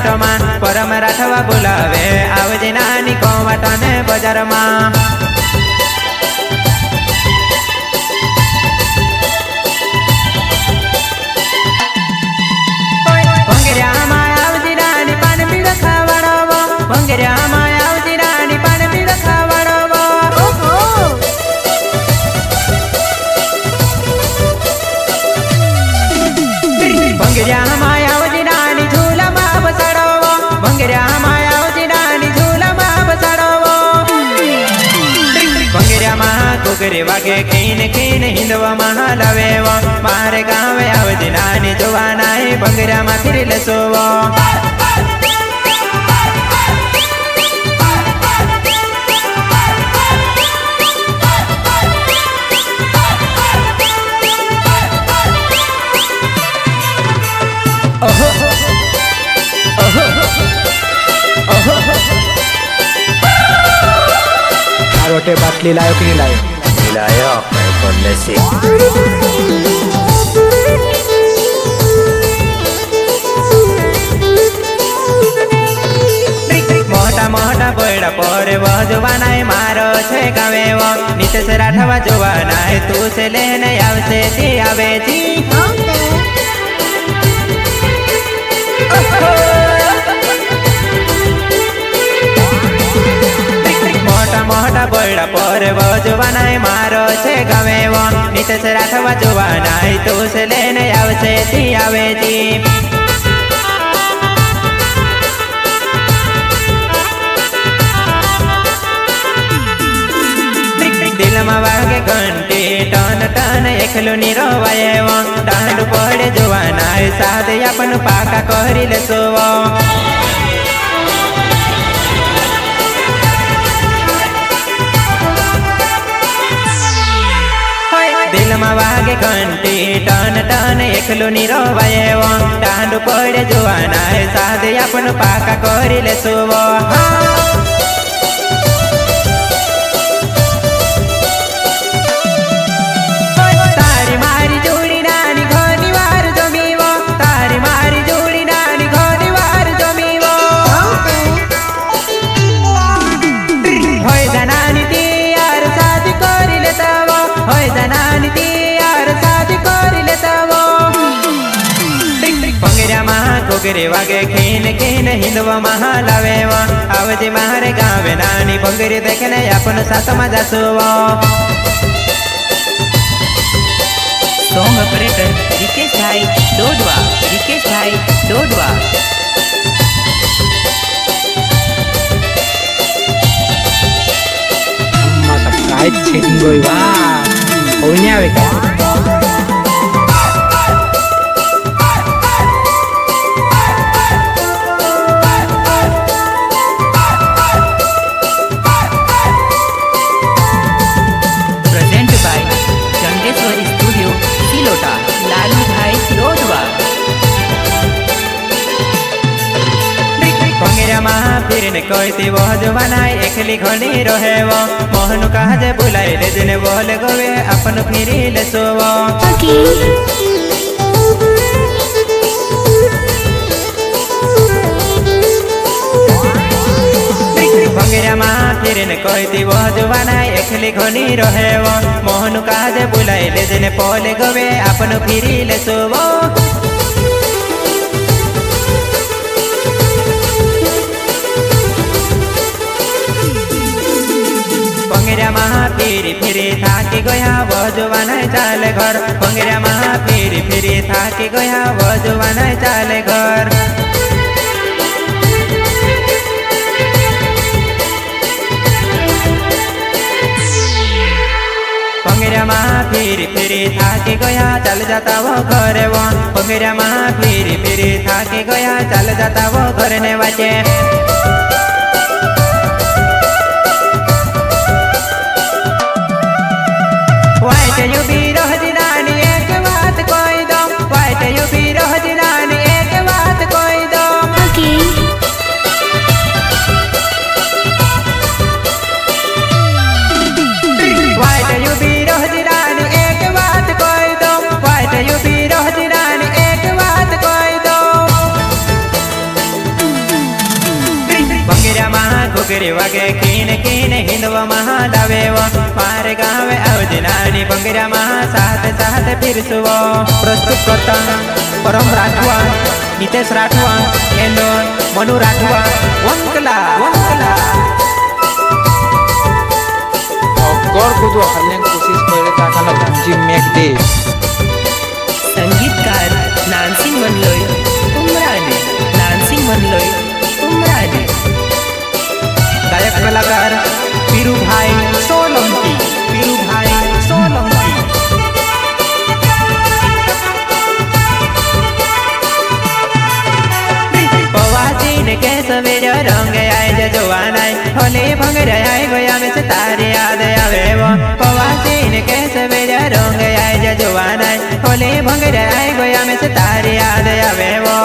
वाटो में परम राठवा बोलावे आवजे नानी कोवाटा ने बजार में। भंगेरिया में आवजी नानी पान पीड़ खावाड़ो भंगेरिया में आवजी नानी पान पीड़ खावाड़ो भंगेरिया में आवजी नानी झूला में बसाड़ो भंगेरिया में आवजी नानी झूला में बसाड़ो भंगेरिया में घुघरी वागे खीन खीन हिंदवा में लावे मारे गाँव आवजी नानी जोवा नाई भंगेरिया में फिर लसोवो। रोटे बाटली लायो कि नहीं लायो? लायो मैं बोलने से मोटा मोटा बोड़ा पर बजवाना मारो छे गावे वो नीतीश राठवा जोवाना तू से लेने आवसे ती आवे जी। मोटा मोटा बोड़ा पर बजवाना मारो छे गावे वो नीतीश राठवा जोवाना तू से लेने आवसे ती आवे जी। दिल में वागे घंटी टन टन एकलो निरोवाये डांड पड़े जोवाना साथ अपन पाका करी लेसोवो। दिल में वागे घंटी टन टन एकलो निरोवाये डांड पड़े जोवाना साथ अपन पाका करी लेसोवो। भंगेरी वागे खीन खीन हिंदवा महा लावे आवजे मारे गावे नानी भंगेरी देखने अपन साथ मजा सुवो। सॉन्ग ऑपरेटर रिकेश भाई डोडवा रिकेश भाई डोडवा। काय सेटिंग होई वाह होई आवे का फिर कहती वो जवाना एकली घनी रहे वो मोहन कहा जे बुलाई ले जने बोले गोवे अपन फिरी ले सोवो। भंगेरिया माँ फिर कहती वो जवाना एकली घनी रहे वो मोहन कहा जे बुलाई ले जने बोले गोवे अपन फिरी ले सोवो। भंगेरिया महा फिरी फिरी थाकी गया बजवाना चाले घर भंगेरिया महा फिरी फिरी थाकी गया बजवाना चाले घर। भंगेरिया महा फिरी फिरी थाकी गया चल जाता वो घरे वो भंगेरिया महा फिरी फिरी थाकी गया चल जाता वो घर ने बचे। वाइट यू भी रोज नानी एक बात कोई दो वाइट यू भी रोज नानी एक बात कोई दो। वाइट यू भी रोज नानी एक बात कोई दो वाइट यू भी रोज नानी एक बात कोई दो। ભંગેરામાં ઘૂઘરી વાગે ખીન ખીન હિંદવામાં લાવેવો મારે ગાવે આવજે નાની ભંગેરામાં સાથે સાથે ફીરસું પ્રસ્તુત કરતા પરમ રાઠવા નિતેશ રાઠવા એન્ડ મનુ રાઠવા વંકલા વંકલા ગોળ કૂદવા હલने की कोशिश कर रहे था खाना भंजी मेक दे संगीतकार नानसिंह मनलोई उमराने नानसिंह मनलोई उमराने गायक कलाकार पीरूभाई सोलंकी पीरूभाई सोलंकी पवासी ने के सवेरे रंग आए जवानाई होली भंगरे आए गोया में से तारी याद आवे वो पवासी ने के सवेरे रंग आए जवानाई होली भंगरे आए गोया में से तारी याद आवे वो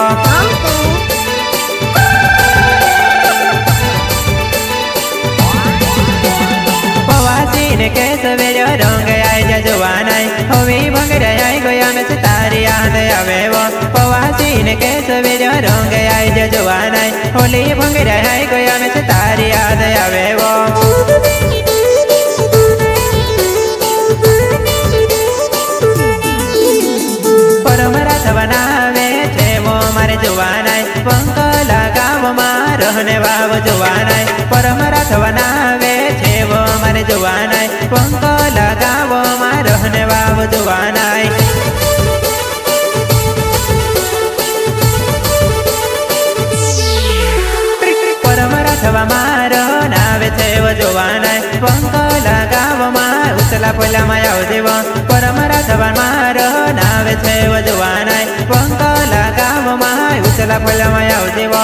पवासी ने के सवेरे रंग आए जवानाई होली भंगरे आए गोया में से तारी याद आवे वो पवासी ने के सवेरे रंग आए जवानाई होली भंगरे आए गोया में से तारी याद आवे वो परमराथ बनावे छे वो मारे जवानाई पंख लगाव रहने वाव जवानाई परमराथ बनावे छे वो मारे जवानाई पंख लगाव रहने वाव जवानाई परमराथवा मारो नावे छे वो जवानाई पंख लगाव उचला पहिला मायाव देव परमराथवा मारो नावे छे वो जवानाई पंख लगाव उचला पहिला मायाव देव